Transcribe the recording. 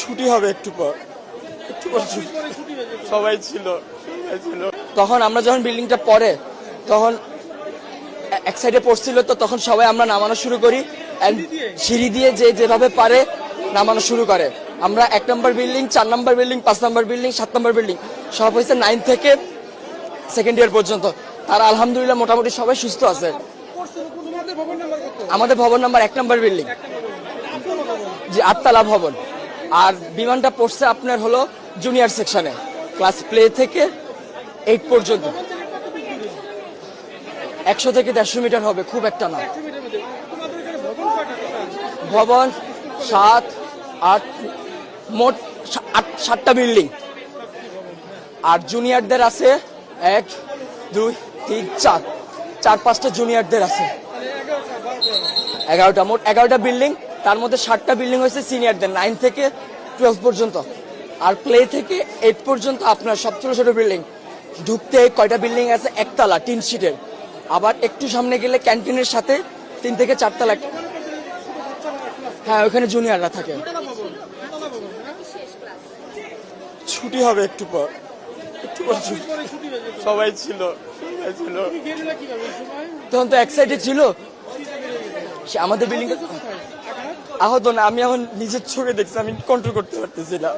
ছুটি হবে একটু পর সবাই ছিল। তখন আমরা যখন বিল্ডিংটা পড়ে তখন এক সাইডে পড়ছিল, তো তখন সবাই আমরা নামানো শুরু করি, সিঁড়ি দিয়ে যে যেভাবে পারে নামানো শুরু করে। আমরা 1 নম্বর বিল্ডিং, 4 নম্বর বিল্ডিং, 5 নম্বর বিল্ডিং, 7 নম্বর বিল্ডিং সব হয়েছে 9 থেকে সেকেন্ড ইয়ার পর্যন্ত। তারা আলহামদুলিল্লাহ মোটামুটি সবাই সুস্থ আছে। আমাদের ভবন নাম্বার 1 নম্বর বিল্ডিং, জি 8 তলা ভবন। আর বিমানটা পড়ছে আপনার হলো জুনিয়র সেকশনে, ক্লাস প্লে থেকে 8 পর্যন্ত। 100 থেকে 150 মিটার হবে, খুব একটা না। ভবন 7, 8, মোট 7টা বিল্ডিং। আর জুনিয়রদের আছে 1, 2, 3, 4, 4-5টা জুনিয়রদের আছে। 11টা, মোট 11টা বিল্ডিং। তার মধ্যে 7টা বিল্ডিং হয়েছে সিনিয়রদের, 9 থেকে 12 পর্যন্ত। আর প্লে থেকে 8 পর্যন্ত আপনার সব ছোট ছোট বিল্ডিং। ঢুকতে কয়টা বিল্ডিং আছে, 1 তলা 3 সিটের। আবার একটু সামনে গেলে ক্যান্টিনের সাথে 3 থেকে 4 তলা। হ্যাঁ, ওখানে জুনিয়ররা থাকে। ছুটি হবে একটু পর সবাই ছিল। তখন তো এক সাইডে ছিল আমাদের বিল্ডিং। আহত না, আমি এখন নিজের চোখে দেখছি, আমি কন্ট্রোল করতে পারতেছি না।